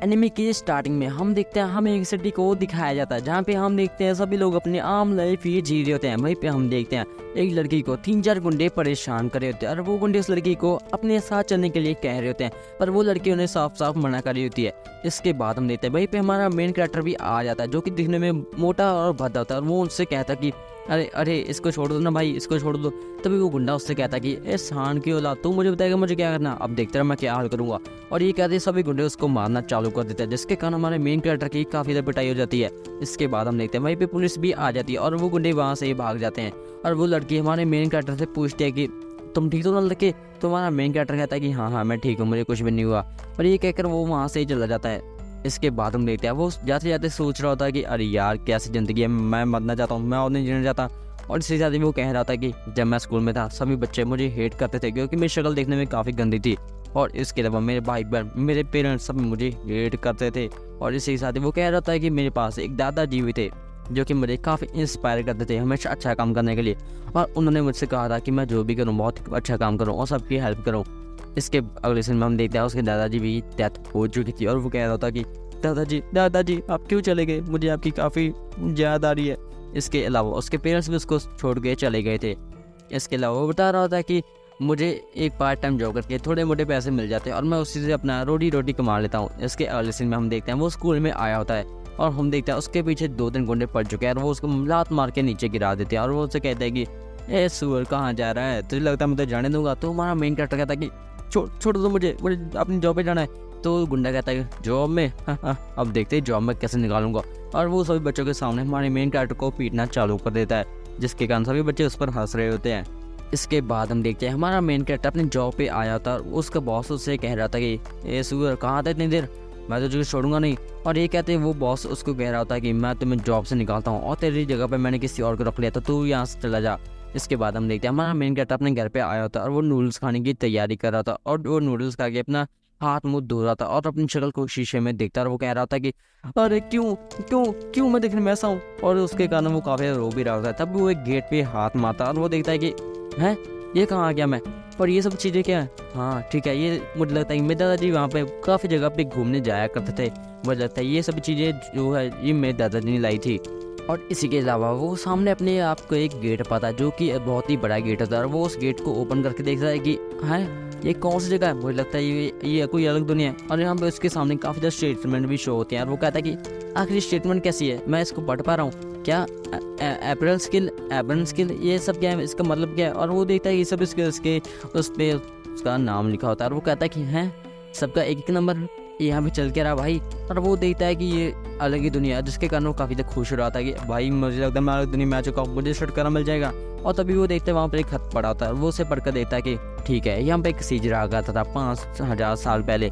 Anime की starting में हम देखते हैं हमें एक सिटी को दिखाया जाता है जहाँ पे हम देखते हैं सभी लोग अपनी आम लाइफ ही जी रहे होते हैं। वहीं पे हम देखते हैं एक लड़की को 3-4 गुंडे परेशान कर रहे होते हैं और वो गुंडे उस लड़की को अपने साथ चलने के लिए कह रहे होते हैं, पर वो लड़की उन्हें साफ साफ मना कर रही होती है। इसके बाद हम देखते हैं वहीं पे हमारा मेन कैरेक्टर भी आ जाता है जो कि दिखने में मोटा और भद्दा होता है और वो उनसे कहता है कि अरे अरे इसको छोड़ दो ना भाई, इसको छोड़ दो। तभी वो गुंडा उससे कहता है कि ए शान की औलाद, तू मुझे बताएगा मुझे क्या करना, अब देखते रह मैं क्या हाल करूंगा। और ये कहते सभी गुंडे उसको मारना चालू कर देते हैं, जिसके कारण हमारे मेन कैरेक्टर की काफ़ी ज़्यादा पिटाई हो जाती है। इसके बाद हम देखते हैं वहीं पे पुलिस भी आ जाती है और वो गुंडे वहाँ से ही भाग जाते हैं। और वो लड़की हमारे मेन कैरेक्टर से पूछती है कि तुम ठीक हो ना लड़के। तो हमारा मेन कैरेक्टर कहता है कि हाँ हाँ मैं ठीक हूँ, मुझे कुछ भी नहीं हुआ। और ये कहकर वो वहाँ से ही चला जाता है। इसके बाद हम देखते हैं वो जाते जाते सोच रहा होता है कि अरे यार कैसी ज़िंदगी है, मैं मरना चाहता हूँ, मैं और नहीं जीना चाहता। और इसके साथ ही वो कह रहा था कि जब मैं स्कूल में था सभी बच्चे मुझे हेट करते थे क्योंकि मेरी शक्ल देखने में काफ़ी गंदी थी। और इसके अलावा मेरे भाई बहन, मेरे पेरेंट्स सब मुझे हेट करते थे। और इसी के साथ ही वो कह रहा था कि मेरे पास एक दादाजी भी थे जो कि मुझे काफ़ी इंस्पायर करते थे हमेशा अच्छा काम करने के लिए। और उन्होंने मुझसे कहा था कि मैं जो भी करूँ बहुत अच्छा काम करूँ और सबकी हेल्प करूँ। इसके अगले सीन में हम देखते हैं उसके दादाजी भी डेथ हो चुकी थी और वो कह रहा था कि दादाजी दादाजी आप क्यों चले गए, मुझे आपकी काफ़ी याद आ रही है। इसके अलावा उसके पेरेंट्स भी उसको छोड़ के चले गए थे। इसके अलावा वो बता रहा था कि मुझे एक पार्ट टाइम जॉब करके थोड़े मोटे पैसे मिल जाते हैं और मैं उसी से अपना रोटी रोटी कमा लेता हूँ। इसके अगले सीन में हम देखते हैं वो स्कूल में आया होता है और हम देखते हैं उसके पीछे 2-3 गुंडे पड़ चुके हैं और वो उसको लात मार के नीचे गिरा देते हैं। और वो उससे कहते हैं कि ए सुअर कहाँ जा रहा है, तुझे लगता है मैं तो जाने दूंगा। तो हमारा मेन कैरेक्टर कहता है कि छोड़ दो मुझे अपनी जॉब पे जाना है। तो गुंडा कहता है जॉब में अब देखते हैं जॉब में कैसे निकालूंगा। और वो सभी बच्चों के सामने हमारे मेन कैरेक्टर को पीटना चालू कर देता है, जिसके कारण सभी बच्चे उस पर हंस रहे होते हैं। इसके बाद हम देखते हैं हमारा मेन कैरेक्टर अपनी जॉब पे आया था और उसका बॉस उससे कह रहा था कि ए सुअर कहाँ था इतनी देर, मैं तो तुझे छोड़ूंगा नहीं। और ये कहते हैं वो बॉस उसको कह रहा होता है कि मैं तुम्हें जॉब से निकालता हूँ और तेरी जगह पे मैंने किसी और को रख लिया, तो तू यहाँ से चला जा। इसके बाद हम देखते हैं हमारा मेन कैरेक्टर अपने घर पे आया होता है और वो नूडल्स खाने की तैयारी कर रहा था और वो नूडल्स खा के अपना हाथ मुंह धो रहा था और अपनी शक्ल को शीशे में देखता और वो कह रहा था कि अरे क्यों क्यों क्यों मैं दिखने में ऐसा हूँ। और उसके कारण वो काफ़ी रो भी रहा था। तब वो एक गेट पे हाथ मारता और वो देखता है कि हैं ये कहाँ आ गया मैं, और ये सब चीज़ें क्या है। हाँ ठीक है, ये मुझे लगता है कि मेरे दादाजी वहाँ पे काफ़ी जगह पे घूमने जाया करते थे, मुझे लगता है ये सब चीज़ें जो है ये मेरे दादाजी ने लाई थी। और इसी के अलावा वो सामने अपने आप को एक गेट पाता है जो कि बहुत ही बड़ा गेट होता है और वो उस गेट को ओपन करके देखता है कि हाँ ये कौन सी जगह है, मुझे लगता है ये कोई अलग दुनिया है। और यहाँ पे उसके सामने काफ़ी ज़्यादा स्टेटमेंट भी शो होते हैं और वो कहता है कि आखिर स्टेटमेंट कैसी है, मैं इसको पढ़ पा रहा हूँ क्या, एप्रल स्किल एब्रन स्किल ये सब क्या है, इसका मतलब क्या है। और वो देखता है ये सब स्किल्स के उस पर उसका नाम लिखा होता है और वो कहता है कि हैं सबका एक एक नंबर यहाँ पे चल के रहा भाई। और वो देखता है कि ये अलग ही दुनिया है, जिसके कारण वो काफ़ी ज़्यादा खुश हो रहा था कि भाई मुझे लगता है मैं अलग दुनिया में आ चुका हूँ, मुझे छुटकारा मिल जाएगा। और तभी वो देखते हैं वहाँ पर एक खत पड़ा होता है, वो उसे पढ़कर देखता है कि ठीक है यहाँ पे एक सीजर आ गया था 5000 साल पहले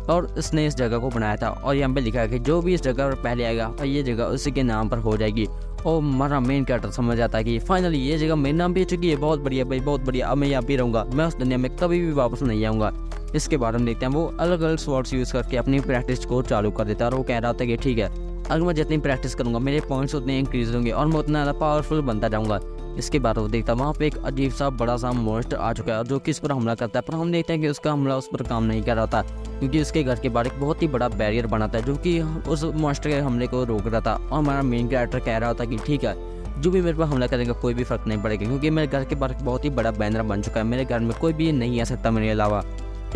और इसने इस जगह को बनाया था और यहाँ पे लिखा है कि जो भी इस जगह पर पहले आएगा और ये जगह उसी के नाम पर हो जाएगी। और हमारा मेन कैरेक्टर समझ आता है कि फाइनली ये जगह मेरे नाम पे हो चुकी है, बहुत बढ़िया भाई बहुत बढ़िया, अब मैं यहाँ पे रहूँगा, मैं उस दुनिया में कभी भी वापस नहीं आऊँगा। इसके बाद हम देखते हैं वो अलग अलग स्वॉर्ड्स यूज़ करके अपनी प्रैक्टिस को चालू कर देता है और वो कह रहा था कि ठीक है अगर मैं जितनी प्रैक्टिस करूँगा मेरे पॉइंट्स उतने इंक्रीज होंगे और मैं उतना ज़्यादा पावरफुल बनता जाऊँगा। इसके बाद वो देखता है वहाँ पे एक अजीब सा बड़ा सा मॉन्स्टर आ चुका है जो कि इस पर हमला करता है, पर हम देखते हैं कि उसका हमला उस पर काम नहीं कर रहा था क्योंकि उसके घर के बाहर एक बहुत ही बड़ा बैरियर बना था जो कि उस मॉन्स्टर के हमले को रोक रहा था। और हमारा मेन कैरेक्टर कह रहा था कि ठीक है जो भी मेरे पर हमला करेगा कोई भी फर्क नहीं पड़ेगा क्योंकि मेरे घर के बाहर बहुत ही बड़ा बैनर बन चुका है, मेरे घर में कोई भी नहीं आ सकता मेरे अलावा।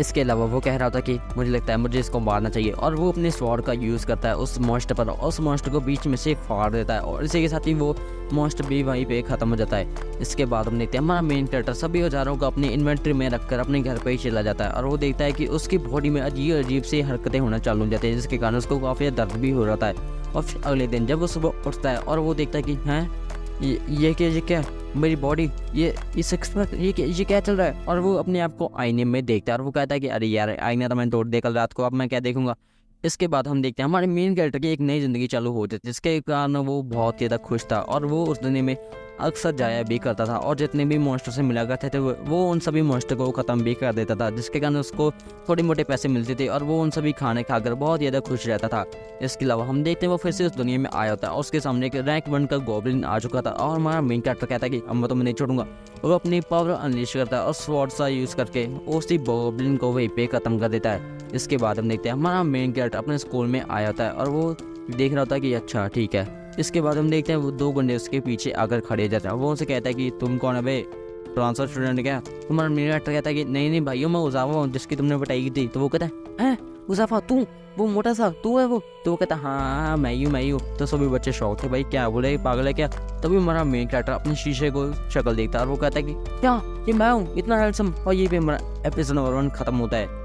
इसके अलावा वो कह रहा था कि मुझे लगता है मुझे इसको मारना चाहिए और वो अपने स्वॉर्ड का यूज़ करता है उस मॉन्स्टर पर और उस मॉन्स्टर को बीच में से फाड़ देता है और इसी के साथ ही वो मॉन्स्टर भी वहीं पे ख़त्म हो जाता है। इसके बाद हम देखते हैं हमारा मेन कैरेक्टर सभी औजारों को अपनी इन्वेंट्री में रखकर अपने घर पे ही चला जाता है और वो देखता है कि उसकी बॉडी में अजीब अजीब सी हरकतें होना चालू हो जाती है, जिसके कारण उसको काफ़ी दर्द भी हो रहा है। और फिर अगले दिन जब वो सुबह उठता है और वो देखता है कि हैं ये क्या मेरी बॉडी ये सिक्स पैक ये क्या चल रहा है। और वो अपने आप को आईने में देखता है और वो कहता है कि अरे यार आईना तो मैंने तोड़ दिया कल रात को, अब मैं क्या देखूंगा। इसके बाद हम देखते हैं हमारे मेन कैरेक्टर की एक नई ज़िंदगी चालू हो जाती है जिसके कारण वो बहुत ज़्यादा खुश था और वो उस दुनिया में अक्सर जाया भी करता था और जितने भी मॉन्स्टर से मिला करते थे वो उन सभी मॉन्स्टर को ख़त्म भी कर देता था, जिसके कारण उसको थोड़ी मोटे पैसे मिलते थे और वो उन सभी खाने खाकर बहुत ज़्यादा खुश रहता था। इसके अलावा हम देखते हैं वो फिर से उस दुनिया में आया होता है और उसके सामने एक रैंक 1 का गॉब्लिन आ चुका था और हमारा मेन कैरेक्टर कहता है कि अब मैं तो नहीं छोड़ूंगा। वो अपनी पावर अनलीश करता है और स्वॉर्ड सा यूज़ करके उसी गॉब्लिन को वहीं पे ख़त्म कर देता है। इसके बाद हम देखते हैं हमारा मेन कैरेक्टर अपने स्कूल में आया होता है और वो देख रहा होता है कि अच्छा ठीक है। इसके बाद हम देखते हैं वो 2 गुंडे उसके पीछे आकर खड़े जाते हैं। वो उनसे कहता है कि तुम कौन है बे, ट्रांसफर स्टूडेंट क्या? तुम्हारा मेरा कैरेक्टर कहता है कि नहीं नहीं भाइयों मैं उजाफा हूँ जिसकी तुमने बताई थी। तो वो कहता है हैं उजाफा तू, वो मोटा सा तू है वो? तो वो कहता है हाँ मैं ही हूँ। तो सभी बच्चे शौक थे भाई क्या बोले पागल है क्या? तभी हमारा मेन कैरेक्टर अपने शीशे को शक्ल देखता है और वो कहता है कि क्या ये मैं हूँ इतना हैंडसम। और ये भी हमारा एपिसोड नंबर 1 खत्म होता है।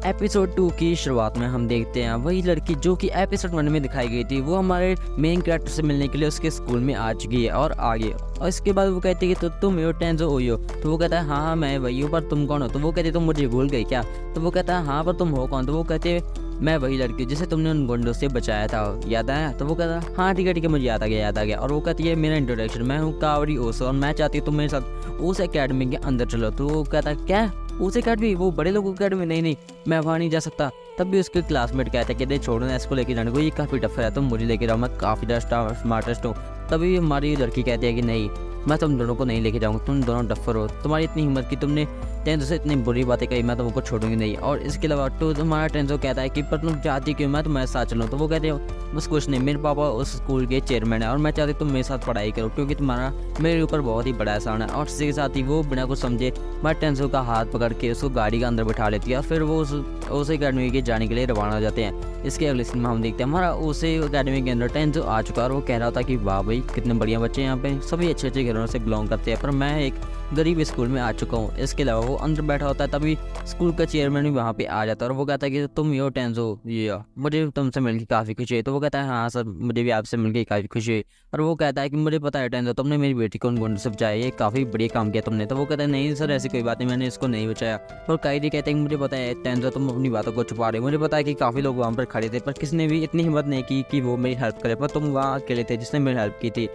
एपिसोड 2 की शुरुआत में हम देखते हैं वही लड़की जो कि एपिसोड 1 में दिखाई गई थी वो हमारे मेन कैरेक्टर से मिलने के लिए उसके स्कूल में आ चुकी है और आ गई। और इसके बाद वो कहती है कि तो तुम हो टेंजो हो यो? तो वो कहता है हाँ मैं वही हूँ पर तुम कौन हो? तो वो कहती है तुम मुझे भूल गई क्या? तो वो कहता है हाँ पर तुम हो कौन? तो वो कहते हैं मैं वही लड़की जिसे तुमने उन गुंडों से बचाया था, याद आया? तो वो कहता है हाँ ठीक है मुझे याद आ गया। और वो कहती है मेरा इंट्रोडक्शन, मैं हूँ कावरी ओसो और मैं चाहती हूँ तुम मेरे साथ उस एकेडमी के अंदर चलो। तो वो कहता है क्या उस एकेडमी, वो बड़े लोगों की एकेडमी? नहीं मैं वहाँ नहीं जा सकता। तब भी उसके क्लासमेट कहते हैं कि छोड़ो ना इसको लेके जाने को, ये काफ़ी टफ है, तुम मुझे लेके जाओ, मैं काफ़ी ज़्यादा स्मार्टेस्ट हूँ। तभी हमारी लड़की कहती है कि नहीं मैं तुम दोनों को नहीं लेके जाऊँगा, तुम दोनों डफर हो, तुम्हारी इतनी हिम्मत की तुमने टेंजो से इतनी बुरी बातें कही, मैं तुमको छोड़ूंगी नहीं। और इसके अलावा तो तुम्हारा टेंजो कहता है कि पर तुम चाहती क्यों मैं तुम्हारे साथ चलूँ? तो वो कहते हो बस कुछ नहीं, मेरे पापा उस स्कूल के चेयरमैन है और मैं चाहती तुम मेरे साथ पढ़ाई करो क्योंकि तुम्हारा मेरे ऊपर बहुत ही बड़ा एहसान है। और इसी के साथ ही वो बिना कुछ समझे मैं टेंजो का हाथ पकड़ के उसको गाड़ी के अंदर बैठा लेती है और फिर वो उस अकेडमी के जाने के लिए रवाना हो जाते हैं। इसके अगले सीन में हम देखते हैं हमारा उसी अकेडमी के अंदर टेंजो आ चुका है और वो कह रहा था कि वाह भाई कितने बढ़िया बच्चे यहाँ पे, सभी अच्छे अच्छे घरों से बिलोंग करते हैं पर मैं एक गरीब स्कूल में आ चुका हूँ। इसके अलावा वो अंदर बैठा होता है तभी स्कूल का चेयरमैन भी वहाँ पे आ जाता है और वो कहता है कि तुम यो टेंजो, ये मुझे तुमसे मिलकर काफ़ी खुशी है। तो वो कहता है हाँ सर मुझे भी आपसे मिलकर काफ़ी खुशी हुई। और वो कहता है कि मुझे पता है टेंजो तुमने मेरी बेटी को उन गुंडों से बचाया, ये काफ़ी बढ़िया काम किया तुमने। तो वो कहता है नहीं सर ऐसी कोई बात नहीं, मैंने इसको नहीं बचाया। और कायदी कहते हैं कि मुझे पता है टेंजो तुम अपनी बातों को छुपा रहे हो, मुझे पता है कि काफ़ी लोग वहाँ पर खड़े थे पर किसी ने भी इतनी हिम्मत नहीं की कि वो मेरी हेल्प करे, पर तुम वहाँ अकेले थे जिसने मेरी हेल्प की थी।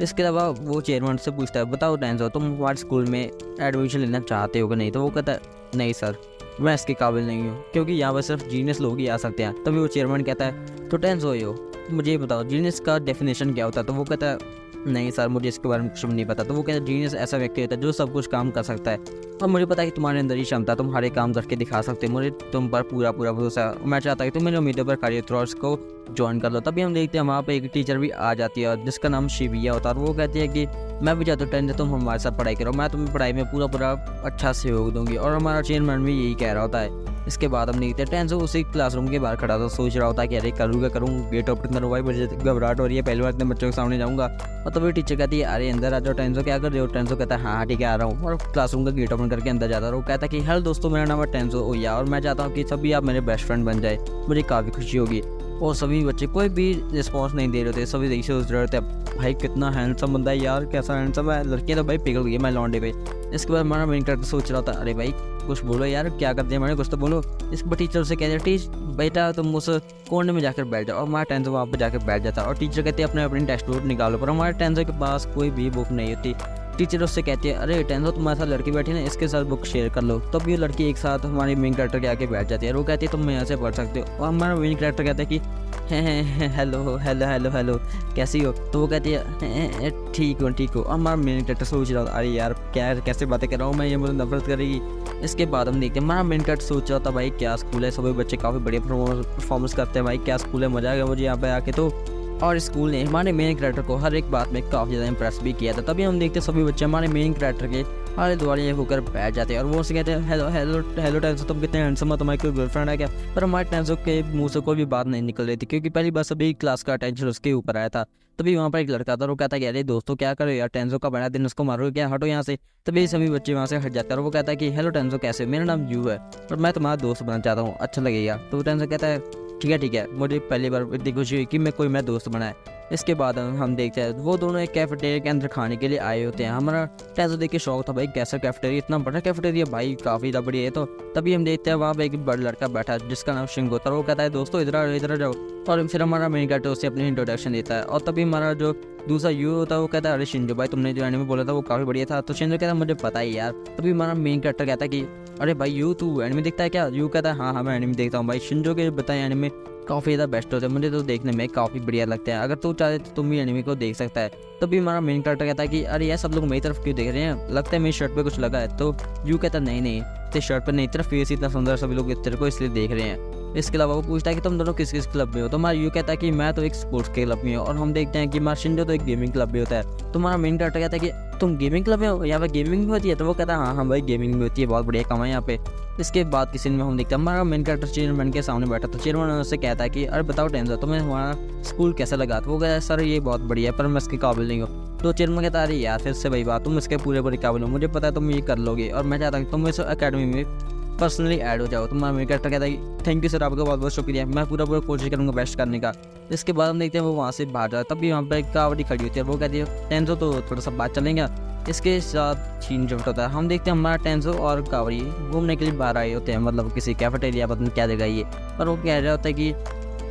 इसके अलावा वो चेयरमैन से पूछता है बताओ टेंजो तुम हमारे स्कूल में एडमिशन लेना चाहते हो कि नहीं? तो वो कहता है नहीं सर मैं इसके काबिल नहीं हूँ क्योंकि यहाँ पर सिर्फ जीनियस लोग ही आ सकते हैं। तभी वो चेयरमैन कहता है तो टेंजो हो मुझे ये बताओ जीनियस का डेफिनेशन क्या होता है? तो वो कहता है नहीं सर मुझे इसके बारे में कुछ भी नहीं पता। तो वो कहता है जीनियस ऐसा व्यक्ति होता है जो सब कुछ काम कर सकता है और मुझे पता है कि तुम्हारे अंदर ही क्षमता, तुम हर एक काम करके दिखा सकते हो, मुझे तुम पर पूरा भरोसा है। मैं चाहता हूँ कि तुम मेरी उम्मीदों पर खड़े उतरो और इसको ज्वाइन कर लो। तभी हम देखते हैं वहाँ पे एक टीचर भी आ जाती है जिसका नाम शिविया होता है और वो कहती है कि मैं भी चाहता हूँ टेंजो तुम हमारे साथ पढ़ाई करो, मैं तुम्हें पढ़ाई में पूरा अच्छा सहयोग दूंगी। और हमारा चेयरमैन भी यही कह रहा होता है। इसके बाद हम देखते हैं टेंजो उसी क्लासरूम के बाहर खड़ा था, सोच रहा होता है कि अरे करूँ गेट ओपन करूँ, भाई मुझे घबराहट हो रही है, पहली बार इतने बच्चों के सामने जाऊँगा। और तभी टीचर कहती है अरे अंदर आ जाओ टेंजो, क्या कर रहे हो? टेंजो कहता है हाँ ठीक है आ रहा हूँ। और क्लासरूम का गेट ओपन करके अंदर जाता है और वो कहता है कि हेलो दोस्तों मेरा नाम है टेंजो ओया और मैं चाहता हूँ कि सभी आप मेरे बेस्ट फ्रेंड बन जाए, मुझे काफ़ी खुशी होगी। और सभी बच्चे कोई भी रिस्पॉन्स नहीं दे रहे थे, सभी यही सोच रहे थे भाई कितना हैंडसम बंदा है यार, कैसा हैंडसम है, लड़कियाँ तो भाई पिघल गई मैं लौंडे पे। इसके बाद हमारा मेन कैरेक्टर सोच रहा था अरे भाई कुछ बोलो यार, क्या कर दिया मैंने, कुछ तो बोलो। इस टीचर से कहते टीच बेटा तुम उस कोने में जाकर बैठ जाओ और हमारा टेंजो वहाँ पर जाकर बैठ जाता है। और टीचर कहते हैं अपनी टेक्स्ट बुक निकालो, पर हमारे टेंजो के पास कोई भी बुक नहीं होती। टीचर उससे कहती है अरे टेंजो तुम्हारे साथ लड़की बैठी ना, इसके साथ बुक शेयर कर लो। तब ये लड़की एक साथ हमारे मेन कैरेक्टर के आके बैठ जाती है और वो कहती है तुम यहाँ से पढ़ सकते हो। और हमारा मेन कैरेक्टर कहता है कि हेलो कैसी हो? तो वो कहती है ठीक हो। और हमारा मेन कैरेक्टर सोच रहा था अरे यार क्या कैसे बातें कर रहा हूँ मैं, ये मुझे नफरत करेगी। इसके बाद हम देखते हैं हमारा मेन कैरेक्टर सोच रहा था भाई क्या स्कूल है, सभी बच्चे काफ़ी बढ़िया परफॉर्मेंस करते हैं, भाई क्या स्कूल है, मजा आ गया मुझे यहाँ पे आके। तो और स्कूल ने हमारे मेन कैरेक्टर को हर एक बात में काफ़ी ज़्यादा इंप्रेस भी किया था। तभी हम देखते हैं सभी बच्चे हमारे मेन कैरेक्टर के आले दुआले होकर बैठ जाते हैं और वो उससे कहते हैं हेलो टेंजो तुम कितने हैंडसम हो, तुम्हारी कोई गर्लफ्रेंड है क्या? पर हमारे टेंजो के मुंह से कोई भी बात नहीं निकल रही थी क्योंकि पहली बार सभी क्लास का अटेंशन उसके ऊपर आया था। तभी वहाँ पर एक लड़का था, वो कहता है कि अरे दोस्तों क्या करो यार, टेंजो का बड़ा दिन उसको मारो क्या, हटो यहाँ से। तभी सभी बच्चे वहाँ से हट जाते हैं और वो कहता है कि हेलो टेंजो कैसे, मेरा नाम यू है और मैं तुम्हारा दोस्त बनना चाहता हूँ, अच्छा लगेगा? तो टेंजो कहता है ठीक है मुझे पहली बार इतनी खुशी हुई कि मैं दोस्त बना है। इसके बाद हम देखते हैं वो दोनों एक कैफेटेरिया के अंदर खाने के लिए आए होते हैं। हमारा टेंजो देख के शौक था भाई कैसा कैफेटेरिया, इतना बड़ा कैफेटेरिया भाई, काफ़ी बढ़िया है। तो तभी हम देखते हैं वहाँ पे एक बड़ा लड़का बैठा है जिसका नाम शिंगो होता है। वो कहता है दोस्तों इधर जाओ, और फिर हमारा मेन कैरेक्टर उससे अपनी इंट्रोडक्शन देता है। और तभी हमारा जो दूसरा यू होता है वो कहता है अरे शिंजो भाई तुमने जो एनिमे बोला था वो काफ़ी बढ़िया था। तो शिंजो कहता है मुझे पता ही यार। तभी हमारा मेन कैरेक्टर कहता है कि अरे भाई यू तू एनिमे देखता है क्या? यू कहता है हाँ मैं एनिमे देखता हूँ भाई। शिंजो के बताए एनिमे काफ़ी ज़्यादा बेस्ट होते हैं, मुझे तो देखने में काफ़ी बढ़िया लगता है। अगर तू चाहे तो तुम भी एनिमे को देख सकता है। तभी हमारा मेन कैरेक्टर कहता है कि अरे यार सब लोग मेरी तरफ क्यों देख रहे हैं, लगता है मेरी शर्ट पे कुछ लगा है। तो यू कहता है नहीं तेरी शर्ट पर नहीं, तेरा फेस इतना सुंदर, सभी लोग तेरे को इसलिए देख रहे हैं। इसके अलावा वो पूछता है कि तुम दोनों किस किस क्लब में हो। तो हमारा यू कहता है कि मैं तो एक स्पोर्ट्स के क्लब में हूँ। और हम देखते हैं कि हमारा शिंजो तो एक गेमिंग क्लब में होता है। तो हमारा मेन कैरेक्टर कहता है कि तुम गेमिंग क्लब में हो, यहाँ पे गेमिंग भी होती है? तो वो कहता है हाँ भाई गेमिंग भी होती है, बहुत बढ़िया काम है यहाँ पे। इसके बाद किसी में हम देखते हैं हमारा मेन कैरेक्टर चेयरमैन के सामने बैठा। तो चेयरमैन उससे कहता है कि अरे बताओ टेंजो तुम्हें हमारा स्कूल कैसा लगा? तो वो कहता है सर ये बहुत बढ़िया है पर मैं इसके काबिल नहीं हूँ। तो चेयरमैन कहता है अरे यार फिर से वही बात, तुम इसके पूरे काबिल हो, मुझे पता है तुम ये कर लोगे और मैं चाहता हूँ तुम इस अकेडमी में पर्सनली ऐड हो जाओ। तुम्हारा मेन कैरेक्टर कहता है कि थैंक यू सर, आपका बहुत बहुत शुक्रिया, मैं पूरा कोशिश करूँगा बेस्ट करने का। इसके बाद हम देखते हैं वो वहाँ से बाहर जाता है। तभी वहाँ पर एक कावड़ी खड़ी होती है, वो कहती है टेंजो तो थोड़ा सा बात चलेगा। इसके साथ सीन जो होता है हम देखते हैं हमारा टेंजो और कावड़ी घूमने के लिए बाहर आए होते हैं, मतलब किसी कैफेटेरिया पता नहीं क्या जगह ये। पर वो कह रहा होता है कि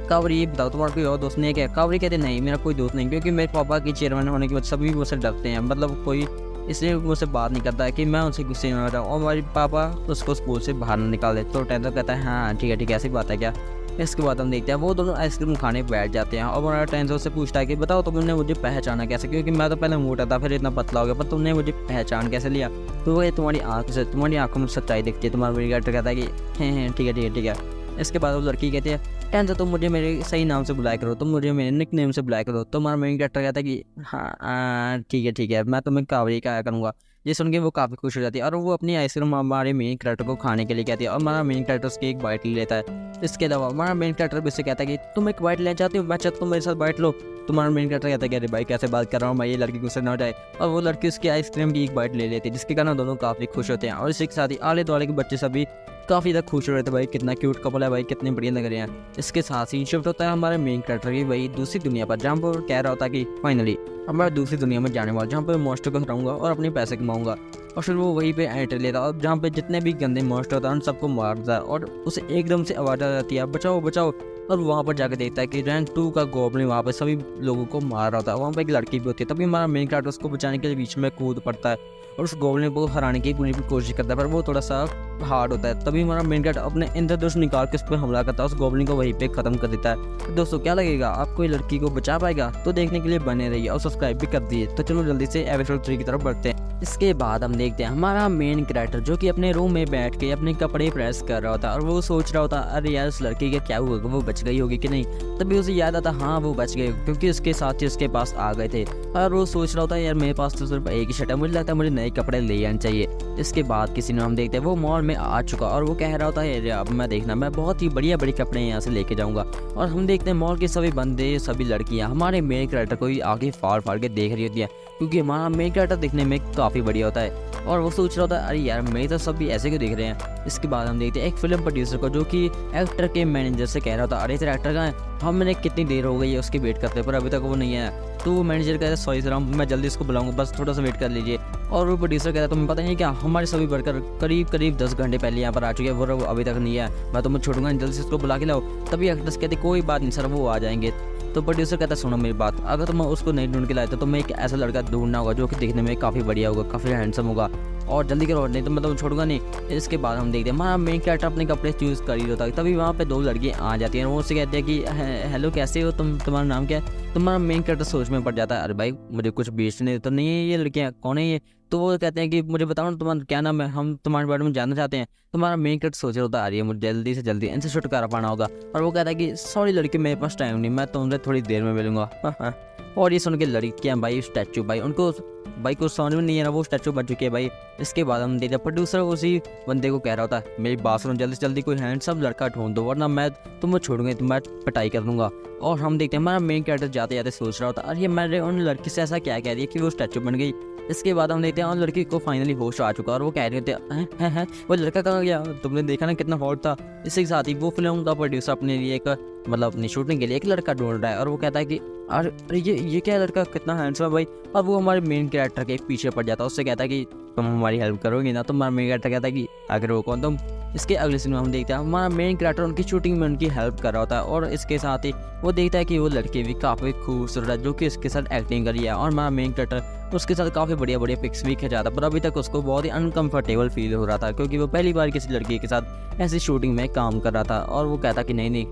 कावड़ी ये बताओ तुम्हारा कोई और दोस्त नहीं है क्या? कावड़ी कहते नहीं मेरा कोई दोस्त नहीं, क्योंकि मेरे पापा की चेयरमैन होने की वजह सभी मुझसे डरते हैं, मतलब कोई इसलिए मुझसे बात नहीं करता है कि मैं उनसे गुस्से में रहता हूँ और हमारे पापा उसको स्कूल से बाहर ना निकाल दे। तो टेंजो कहता है हाँ ठीक है ऐसी बात है क्या? इसके बाद हम देखते हैं वो दोनों आइसक्रीम खाने बैठ जाते हैं और हमारा टेंजो से पूछता है कि बताओ तुमने मुझे पहचाना कैसे, क्योंकि मैं तो पहले मोटा था फिर इतना पतला हो गया, पर तुमने मुझे पहचान कैसे लिया? तो वो तुम्हारी आंखों में सच्चाई दिखती है। तुम्हारा कैरेक्टर कहता है कि हाँ ठीक है। इसके बाद वो लड़की कहती है टेंजो तुम मुझे मेरे सही नाम से बुलाया करो, तुम मुझे मेरे निक नेम से बुलाया करो। तो हमारा मेन कैरेक्टर कहता है कि हाँ ठीक है मैं तुम्हें कावड़ी कहा करूँगा। ये सुन के वो काफ़ी खुश हो जाती है और वो अपनी आइसक्रीम हमारे मेन कैरेक्टर को खाने के लिए कहती है और हमारा मेन कैरेक्टर उसकी एक बाइट ले लेता है। इसके अलावा हमारा मेन कैरेक्टर भी उससे कहता है कि तुम एक बाइट लेना चाहती हो, मैं चाहता तुम मेरे साथ बाइट लो। तुम्हारा मेन कैरेक्टर कहता है कि अरे भाई कैसे बात कर रहा हूँ मैं, ये लड़की गुस्से ना हो जाए। और वो लड़की उसकी आइसक्रीम की एक बाइट ले लेती है, जिसके कारण दोनों काफ़ी खुश होते हैं। और इसी के साथ ही आले दुआले के बच्चे सभी काफ़ी ज़्यादा खुश हो रहे थे, भाई कितना क्यूट कपल है भाई, कितने बढ़िया लग रहे हैं। इसके साथ ही शिफ्ट होता है हमारे मेन कैरेक्टर की भाई दूसरी दुनिया पर, जहाँ पर कह रहा होता है कि फाइनली हमारा दूसरी दुनिया में जाने वाला, जहाँ पर मॉन्स्टर को हराऊंगा और अपने पैसे कमाऊंगा। और फिर वो वहीं पे एंट्री लेता है और जहाँ पे जितने भी गंदे मॉन्स्टर होता है उन सबको मारता है और उसे एकदम से आवाज़ आ जाती है बचाओ। और वहाँ पर जाकर देखता है कि रैंक 2 का गोब्लिन वहाँ पर सभी लोगों को मार रहा होता है। वहाँ पर एक लड़की भी होती है। तभी हमारा मेन कैरेक्टर उसको बचाने के लिए बीच में कूद पड़ता है और उस गोब्लिन को हराने की पूरी कोशिश करता है, पर वो थोड़ा सा हार्ड होता है। तभी हमारा मेन कैरेक्टर अपने इंद्रधनुष निकाल के उस पर हमला करता है, उस गोब्लिन को वहीं पे खत्म कर देता है। तो दोस्तों क्या लगेगा, आपको ये लड़की को बचा पाएगा? तो देखने के लिए बने रहिए और सब्सक्राइब भी कर दिए। तो चलो जल्दी से एपिसोड 3 की तरफ बढ़ते हैं। इसके बाद हम देखते हैं हमारा मेन कैरेक्टर जो कि अपने रूम में बैठ के अपने कपड़े प्रेस कर रहा होता है और वो सोच रहा होता अरे यार उस लड़की का क्या हुआ, वो बच गई होगी कि नहीं। तभी उसे याद आता हाँ वो बच गए, क्योंकि उसके साथी उसके पास आ गए थे। और वो सोच रहा होता है यार मेरे पास तो सिर्फ एक ही शर्ट है, मुझे लगता है मुझे नए कपड़े ले आने चाहिए। इसके बाद किसी ने हम देखते हैं वो मॉल में आ चुका और वो कह रहा होता है अब मैं देखना मैं बहुत ही बढ़िया बड़े कपड़े यहाँ से लेके जाऊँगा। और हम देखते हैं मॉल के सभी बंदे सभी लड़कियाँ हमारे मेन कैरेक्टर को ही आगे फाड़ के देख रही होती है, क्योंकि हमारा मेन कैरेक्टर दिखने में काफ़ी बढ़िया होता है। और वो सोच रहा होता है अरे यार मेरे तो सब भी ऐसे क्यों देख रहे हैं। इसके बाद हम देखते हैं एक फिल्म प्रोड्यूसर को जो कि एक्टर के मैनेजर से कह रहा होता अरे तेरा एक्टर कहाँ है, हमने कितनी देर हो गई है उसकी वेट करते पर अभी तक वो नहीं आया। तो वो मैनेजर कहता है सॉरी सर मैं जल्दी इसको बुलाऊंगा, बस थोड़ा सा वेट कर लीजिए। और वो प्रोड्यूसर कहता है तुम्हें पता नहीं क्या हमारे सभी वर्कर करीब 10 घंटे पहले यहाँ पर आ चुके हैं, वो अभी तक नहीं आया, मैं तुम्हें छोड़ूंगा जल्दी से इसको बुला के लाओ। तभी एक्ट्रेस कहती कोई बात नहीं सर वो आ जाएंगे। तो प्रोड्यूसर कहता है सुनो मेरी बात, अगर तुम उसको नहीं ढूंढ के लाए तो तुम्हें एक ऐसा लड़का ढूंढना होगा जो कि दिखने में काफ़ी बढ़िया होगा, काफ़ी हैंडसम होगा, और जल्दी करो नहीं तो मैं तुम्हें छोड़ूंगा नहीं। इसके बाद हम देखते हैं हमारा मेन कैरेक्टर अपने कपड़े चूज़ कर ही होता है। तभी वहाँ पे 2 लड़कियाँ आ जाती हैं, वो उससे कहते हैं कि हेलो कैसे हो तुम, तुम्हारा नाम क्या है। तुम्हारा मेन कैरेक्टर सोच में पड़ जाता है अरे भाई मुझे कुछ बेचने तो नहीं है ये लड़कियाँ, कौन है ये। तो वो कहते हैं कि मुझे बताओ ना तुम्हारा क्या नाम है, हम तुम्हारे बारे में जानना चाहते हैं। तुम्हारा मेन कैरेक्टर सोच रहा होता है अरे मुझे जल्दी से जल्दी इनसे छुटकारा पाना होगा। और वो कहता है कि सॉरी लड़की मेरे पास टाइम नहीं, मैं तुमसे थोड़ी देर में मिलूंगा। और ये सुन के लड़कियाँ भाई स्टैचू भाई उनको भाई कुछ समझ में नहीं आ रहा, वो स्टैचू बन चुकी है भाई। इसके बाद हम देखते हैं प्रोड्यूसर उसी बंदे को कह रहा होता है मेरी बात सुनो जल्दी से जल्दी कोई हैंडसम लड़का ढूंढ दो वरना मैं तुम्हें छोड़ूंगा तो मैं पिटाई कर दूंगा। और हम देखते हैं हमारा मेन कैरेक्टर जाते जाते सोच रहा होता है अरे मैंने उन लड़की से ऐसा क्या कह दिया कि वो स्टैचू बन गई। इसके बाद हम देखते हैं उन लड़की को फाइनली होश आ चुका और वो कह रहे होते हैं वो लड़का कहाँ गया, तुमने देखा ना कितना हॉट था। इसी के साथ ही वो फिल्म का प्रोड्यूसर अपने लिए एक मतलब अपनी शूटिंग के लिए एक लड़का ढूंढ रहा है और वो कहता है कि अरे ये क्या लड़का कितना हैंडसम है भाई। और वो हमारे मेन कैरेक्टर के पीछे पड़ जाता है, उससे कहता है कि तुम हमारी हेल्प करोगे ना। तो हमारा मेन कैरेक्टर कहता है कि आखिर वो कौन तुम। इसके अगले सीन में हम देखते हैं हमारा मेन कैरेक्टर उनकी शूटिंग में उनकी हेल्प कर रहा होता है और इसके साथ ही वो देखता है कि वो लड़की भी काफ़ी खूबसूरत है जो कि इसके साथ एक्टिंग करी है। और हमारा मेन कैरेक्टर उसके साथ काफ़ी बढ़िया बढ़िया पिक्स भी खिंचाता, पर अभी तक उसको बहुत ही अनकंफर्टेबल फील हो रहा था क्योंकि वो पहली बार किसी लड़की के साथ ऐसी शूटिंग में काम कर रहा था। और वो कहता कि नहीं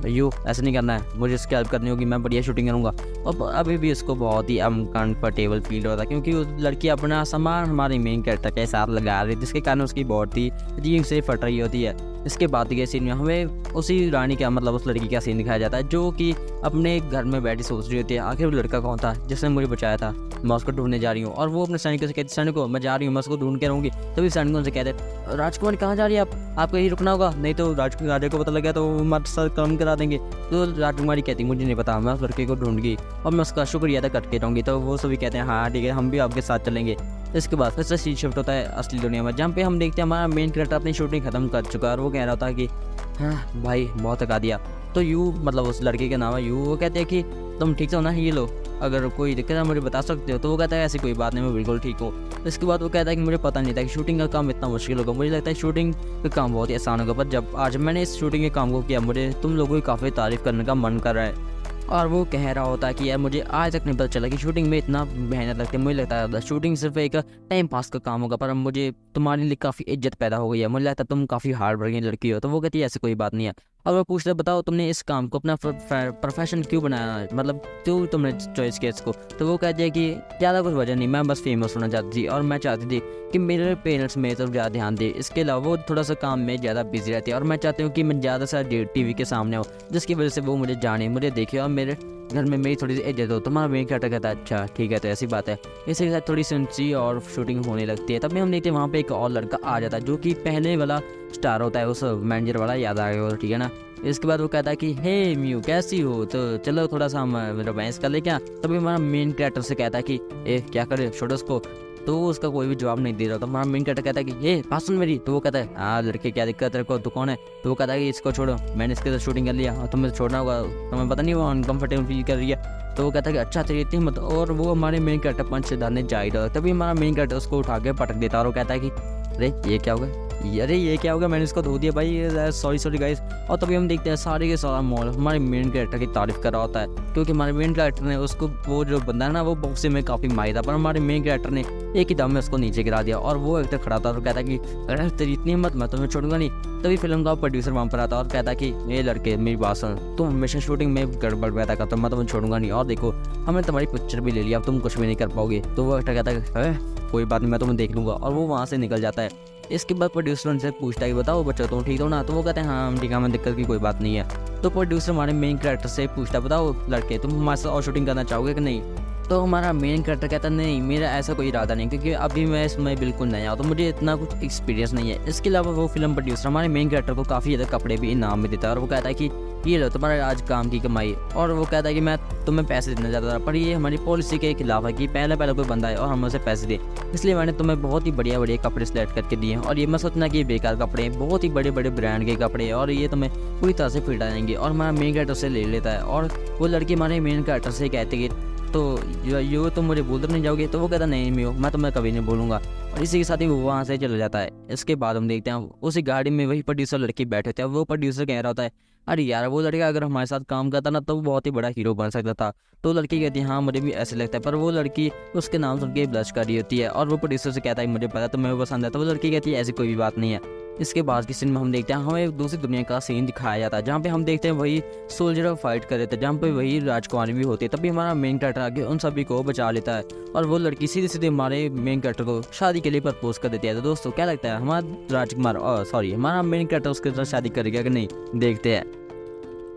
यू ऐसे नहीं करना है, मुझे इसकी हेल्प करनी होगी, मैं बढ़िया शूटिंग करूँगा। और अभी भी इसको बहुत ही अनकंफर्टेबल फील होता है क्योंकि उस लड़की अपना सामान हमारे मेन कैरेक्टर के साथ लगा रही थी, जिसके कारण उसकी बहुत ही अजीब से फट रही होती है। इसके बाद के सीन में हमें उसी रानी का मतलब उस लड़की का सीन दिखाया जाता है जो कि अपने घर में बैठी सोच रही होती है आखिर वो लड़का कौन था जिसने मुझे बचाया था, मैं उसको ढूंढने जा रही हूँ। और वो अपने सैनिकों से कहती सैनिकों मैं जा रही हूँ, मैं उसको ढूंढ के रहूँगी। तभी सैनिकों से कहते राजकुमार कहाँ जा रही है आपको यही रुकना होगा, नहीं तो राजा को पता लग गया तो वो हमारे साथ काम करा देंगे। तो राजकुमारी कहती मुझे नहीं पता, मैं उस लड़के को ढूंढ गई और मैं उसका शुक्रिया अदा करके रहूँगी। तो वो सभी कहते हैं हाँ ठीक है हम भी आपके साथ चलेंगे। इसके बाद फिर से सीन शिफ्ट होता है असली दुनिया में, जहाँ पे हम देखते हैं हमारा मेन कैरेक्टर अपनी शूटिंग खत्म कर चुका है और वो कह रहा होता है कि हाँ भाई बहुत थका दिया। तो यू मतलब उस लड़के का नाम है यू, वो कहते हैं कि तुम ठीक हो ना, ये लो अगर कोई दिक्कत है मुझे बता सकते हो। तो वो कहता है ऐसी कोई बात नहीं, मैं बिल्कुल ठीक हूँ। इसके बाद वो कहता है कि मुझे पता नहीं था कि शूटिंग का काम इतना मुश्किल होगा, मुझे लगता है शूटिंग का काम बहुत ही आसान होगा, पर जब आज मैंने इस शूटिंग के काम को किया मुझे तुम लोगों की काफ़ी तारीफ़ करने का मन कर रहा है। और वो कह रहा होता है कि यार मुझे आज तक नहीं पता चला कि शूटिंग में इतना मेहनत लगती है, मुझे लगता है शूटिंग सिर्फ एक टाइम पास का काम होगा, पर मुझे तुम्हारे लिए काफ़ी इज्जत पैदा हो गई है, मुझे लगता है तुम काफ़ी हार्ड वर्किंग लड़की हो। तो वो कहती है ऐसी कोई बात नहीं है। और वो पूछते बताओ तुमने इस काम को अपना प्रोफेशन क्यों बनाया, मतलब क्यों तुमने चॉइस किया इसको। तो वो कहती है कि ज़्यादा कुछ वजह नहीं, मैं बस फेमस होना चाहती थी और मैं चाहती थी कि मेरे पेरेंट्स मेरे तरफ ज़्यादा ध्यान दे। इसके अलावा वो थोड़ा सा काम में ज़्यादा बिजी रहती है और मैं चाहती हूँ कि मैं ज़्यादा से टीवी के सामने हो, जिसकी वजह से वो मुझे जाने मुझे देखे और मेरे घर में मेरी थोड़ी सी इज्जत हो। तुम्हारा मेन कैरेक्टर कहता है अच्छा ठीक है तो ऐसी बात है। इसी के साथ थोड़ी सी ऊंची और शूटिंग होने लगती है। तभी हम देखते हैं वहाँ पे एक और लड़का आ जाता है जो कि पहले वाला स्टार होता है, उस मैनेजर वाला याद आ गया ठीक है ना। इसके बाद वो कहता है कि हे म्यू कैसी हो, तो चलो थोड़ा सा हम रोमांस कर ले क्या। तभी हमारा मेन कैरेक्टर से कहता है कि ए क्या करे छोड़ो उसको। तो उसका कोई भी जवाब नहीं दे रहा। तो हमारा मेन कैरेक्टर कहता है कि ये बात सुन मेरी। तो वो कहता है हाँ लड़के क्या दिक्कत है तेरे को, तू कौन है। तो वो कहता है कि इसको छोड़ो, मैंने इसके साथ शूटिंग कर लिया और तुम्हें छोड़ना होगा, तुम्हें पता नहीं वो अनकंफर्टेबल फील कर रही है। तो वो कहता है कि अच्छा तेरी इतनी हिम्मत। और वो हमारे मेन कैरेक्टर पंच से डालने जा ही रहा। तभी हमारा मेन कैरेक्टर उसको उठा के पटक देता और वो कहता है कि अरे ये क्या होगा, अरे ये क्या होगा, मैंने इसको धो दिया भाई, सॉरी गाइस। और तभी हम देखते हैं सारे के सारा मॉल हमारे मेन कैरेक्टर की तारीफ कर रहा होता है क्योंकि हमारे मेन कैरेक्टर ने उसको वो जो बंदा है ना वो बॉक्सिंग में काफ़ी माहिर था, पर हमारे मेन कैरेक्टर ने एक ही दम में उसको नीचे गिरा दिया। और वो एकदम खड़ा था और कहता कि अरे तेरी इतनी हिम्मत मैं तुम्हें छोड़ूंगा नहीं। तभी फिल्म का प्रोड्यूसर वहाँ पर आता और कहता कि ये लड़के मेरी बात सुन, तुम हमेशा शूटिंग में गड़बड़ पैदा करता, मैं तुम्हें छोड़ूंगा नहीं, और देखो हमने तुम्हारी पिक्चर भी ले लिया, अब तुम कुछ भी नहीं कर पाओगे। तो वो कहता है कोई बात नहीं मैं तुम्हें देख लूँगा, और वो वहाँ से निकल जाता है। इसके बाद प्रोड्यूसर उनसे पूछता है कि बताओ बच्चों तुम ठीक हो ना। तो वो कहते हैं हाँ हम ठीक है, हमें दिक्कत की कोई बात नहीं है। तो प्रोड्यूसर हमारे मेन कैरेक्टर से पूछता है बताओ लड़के तुम हमारे साथ और शूटिंग करना चाहोगे कि नहीं। तो हमारा मेन कैरेक्टर कहता है नहीं मेरा ऐसा कोई इरादा नहीं, क्योंकि अभी मैं इसमें बिल्कुल नया हूँ तो मुझे इतना कुछ एक्सपीरियंस नहीं है। इसके अलावा वो फिल्म प्रोड्यूसर हमारे मेन कैरेक्टर को काफ़ी ज़्यादा कपड़े भी इनाम में देता है और वो कहता है कि ये लो तुम्हारा आज काम की कमाई। और वो कहता है कि मैं तुम्हें पैसे देना चाहता था, पर ये हमारी पॉलिसी के खिलाफ है कि पहले कोई बंदा है और हम उसे पैसे दे, इसलिए मैंने तुम्हें बहुत ही बढ़िया बढ़िया कपड़े सेलेक्ट करके दिए हैं। और ये मैं सोचना कि ये बेकार कपड़े हैं, बहुत ही बड़े बड़े ब्रांड के कपड़े हैं और ये तुम्हें पूरी तरह से फिट आएंगे। और हमारा मेन कैरेक्टर से ले लेता है और वो लड़की हमारे मेन कैरेक्टर से कहती है कि तो यो तुम मुझे भूल तो नहीं जाओगे। तो वो कहता नहीं मियो मैं तुम्हें कभी नहीं भूलूंगा, और इसी के साथ ही वो वहाँ से चला जाता है। इसके बाद हम देखते हैं उसी गाड़ी में वही प्रोड्यूसर लड़की बैठे थे, वो प्रोड्यूसर कह रहा होता है अरे यार वो लड़का अगर हमारे साथ काम करता ना तो वो बहुत ही बड़ा हीरो बन सकता था। तो लड़की कहती है हाँ मुझे भी ऐसे लगता है, पर वो लड़की उसके नाम सुन के ब्लश कर रही होती है और वो प्रोड्यूसर से कहता है मुझे पता तुम्हें वो पसंद है। तो वो लड़की कहती है ऐसी कोई भी बात नहीं है। इसके बाद की सीन में हम देखते हैं हमें दूसरी दुनिया का सीन दिखाया जाता है, जहाँ पे हम देखते हैं वही सोल्जर फाइट कर रहे थे, जहाँ पे वही राजकुमारी भी होती है। तभी हमारा मेन कैरेक्टर आगे उन सभी को बचा लेता है और वो लड़की सीधे सीधे हमारे मेन कैरेक्टर को शादी के लिए प्रपोज कर देती है। तो दोस्तों क्या लगता है हमारा राजकुमार हमारा मेन कैरेक्टर उसके साथ शादी करेगा कि नहीं, देखते हैं।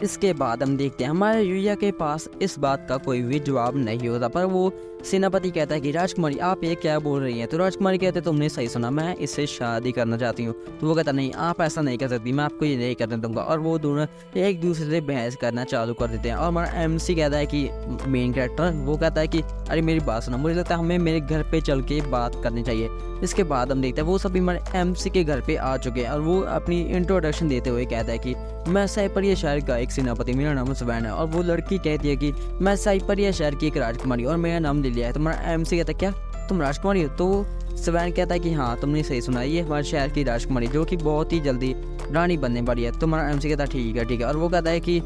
इसके बाद हम देखते हैं हमारे युया के पास इस बात का कोई भी जवाब नहीं होता, पर वो सेनापति कहता है कि राजकुमारी आप ये क्या बोल रही हैं। तो राजकुमारी कहते तुमने सही सुना, मैं इससे शादी करना चाहती हूँ। तो वो कहता नहीं, आप ऐसा नहीं कर सकती, मैं आपको ये नहीं करने दूंगा। और वो दोनों एक दूसरे से बहस करना चालू कर देते हैं। और हमारा MC कहता है कि मेन कैरेक्टर वो कहता है कि अरे मेरी बात सुनो, मुझे लगता है हमें मेरे घर पे चल के बात करनी चाहिए। इसके बाद हम देखते हैं वो सभी हमारे MC के घर पे आ चुके हैं और वो अपनी इंट्रोडक्शन देते हुए कहता है कि मैं साइपरिया शहर का एक सेनापति, मेरा नाम स्वैन है। और वो लड़की कहती है कि मैं साइपरिया शहर की एक राजकुमारी और मेरा नाम लिलिया है। तुम्हारा MC कहता है क्या तुम राजकुमारी हो? तो स्वैन कहता है कि हाँ तुमने सही सुना, ये हमारे शहर की राजकुमारी जो कि बहुत ही जल्दी रानी बनने वाली है। तुम्हारा MC कहता है ठीक है ठीक है। और वो कहता है कि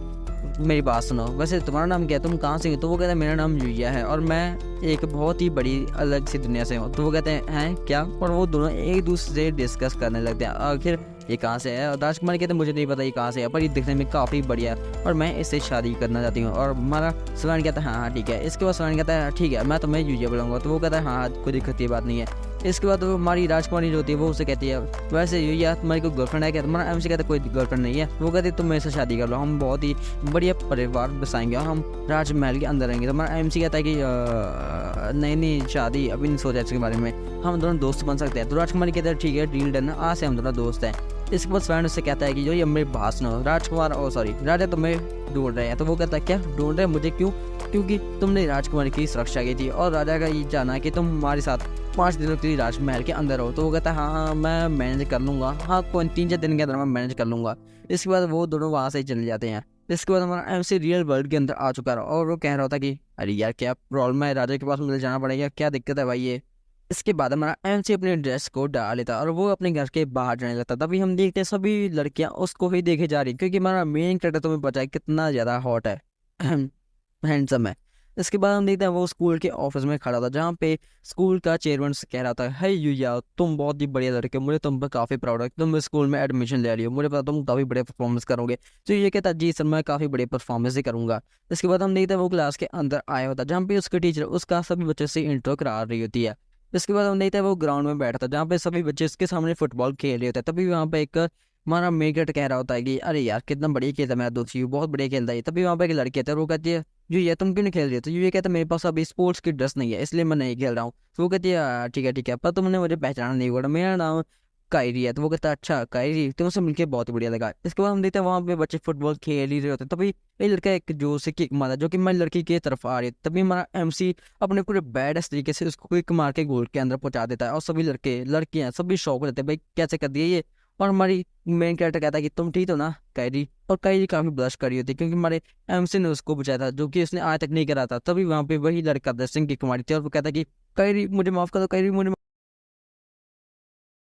मेरी बात सुनो, वैसे तुम्हारा नाम क्या है, तुम कहाँ से हो? तो वो कहता है मेरा नाम युया है और मैं एक बहुत ही बड़ी अलग सी दुनिया से हूँ। तो वो कहते हैं क्या? और वो दोनों एक दूसरे से डिस्कस करने लगते हैं आखिर ये कहाँ से है। और राजकुमार कहते हैं मुझे नहीं पता ये कहाँ से है, पर ये दिखने में काफ़ी बढ़िया है और मैं इससे शादी करना चाहती हूँ। और हमारा स्वैन कहता है हाँ हाँ ठीक है। इसके बाद स्वैन कहता है ठीक है मैं तुम्हें युया बुलाऊंगा। तो वो कहता है हाँ कोई दिक्कत की बात नहीं है। इसके बाद वो हमारी राजकुमारी जो होती है वो उसे कहती है वैसे युया तुम्हारी कोई गर्लफ्रेंड है क्या? तुम्हारा MC कहता है कोई गर्लफ्रेंड नहीं है। वो कहते तुम मेरे से शादी कर लो, हम बहुत ही बढ़िया परिवार बसाएंगे और हम राजमहल के अंदर रहेंगे। तो हमारा MC कहता है कि नहीं नहीं शादी अभी नहीं सोचा इसके बारे में, हम दोनों दोस्त बन सकते हैं। तो राजकुमारी कहता है ठीक है डील डन, आज से हम दोनों दोस्त हैं। इसके बाद स्वैन उससे कहता है कि जो ये मेरी बात सुनो, राजकुमार सॉरी राजा तुम्हें ढूंढ रहे हैं। तो वो कहता है क्या ढूंढ रहे हैं मुझे, क्यों? क्योंकि तुमने राजकुमारी की सुरक्षा की थी और राजा का ये जाना है कि तुम हमारे साथ 5 दिनों के लिए राजमहल के अंदर हो। तो वो कहता है हाँ मैं मैनेज कर लूँगा, हाँ कोई 3-4 दिन के अंदर मैं मैनेज कर लूँगा। इसके बाद वो दोनों वहाँ से ही चले जाते हैं। इसके बाद हमारा MC रियल वर्ल्ड के अंदर आ चुका है और वो कह रहा होता कि अरे यार क्या प्रॉब्लम है, राजा के पास मुझे जाना पड़ेगा, क्या दिक्कत है भाई ये। इसके बाद हमारा MC अपने ड्रेस को डाल लेता और वो अपने घर के बाहर जाने लगता। तभी हम देखते हैं सभी लड़कियां उसको ही देखे जा रही क्योंकि हमारा मेन कैरेक्टर तुम्हें पता है कितना ज़्यादा हॉट है, हैंडसम है। इसके बाद हम देखते हैं वो स्कूल के ऑफिस में खड़ा था जहाँ पे स्कूल का चेयरमैन कह रहा था हे युया तुम बहुत ही बढ़िया लड़के, मुझे तुम पर काफ़ी प्राउड है, तुम इस स्कूल में एडमिशन ले रही हो, मुझे पता तुम काफ़ी बड़े परफॉर्मेंस करोगे। तो ये कहता जी सर मैं काफ़ी बड़े परफॉर्मेंस ही करूँगा। इसके बाद हम देखते हैं वो क्लास के अंदर आया होता जहाँ पे उसके टीचर उसका सभी बच्चों से इंट्रो करा रही होती है। इसके बाद हम देखते हैं वो ग्राउंड में बैठा था जहाँ पे सभी बच्चे इसके सामने फुटबॉल खेल रहे होते हैं। तभी वहाँ पे एक हमारा मेगट कह रहा होता है कि अरे यार कितना बढ़िया खेलता है मेरा दोस्त, ये बहुत बढ़िया खेलता है। तभी वहाँ पे एक लड़की आती है और वो कहती है जो ये तुम क्यों नहीं खेल रही हो? तो ये कहता है मेरे पास अभी स्पोर्ट्स की ड्रेस नहीं है इसलिए मैं नहीं खेल रहा हूँ। तो वो कहती है ठीक है पर तुमने मुझे पहचाना नहीं होगा, मेरा नाम कायरी है। तो वो कहता है अच्छा कायरी, तुमसे मिलकर बहुत ही बढ़िया लगा। इसके बाद हम देखते हैं वहाँ पे बच्चे फुटबॉल खेल ही रहे होते हैं। तभी एक लड़का एक जो से किक मारा जो कि हमारी लड़की की तरफ आ रही है। तभी हमारा MC अपने पूरे बैड तरीके से उसको किक मार के गोल के अंदर पहुंचा देता है और सभी लड़के लड़कियां सभी शौक हो जाते हैं भाई कैसे कर दिए ये। और हमारी मेन कैरेक्टर कहता है कि तुम ठीक हो ना कायरी। और कायरी काफी ब्लश कर रही होती है क्योंकि हमारे MC ने उसको बचाया था जो कि उसने आज तक नहीं करा था। तभी वहाँ पे वही लड़का दर्शन की कुमारी थी और वो कहता है कि कायरी मुझे माफ कर दो, कायरी मुझे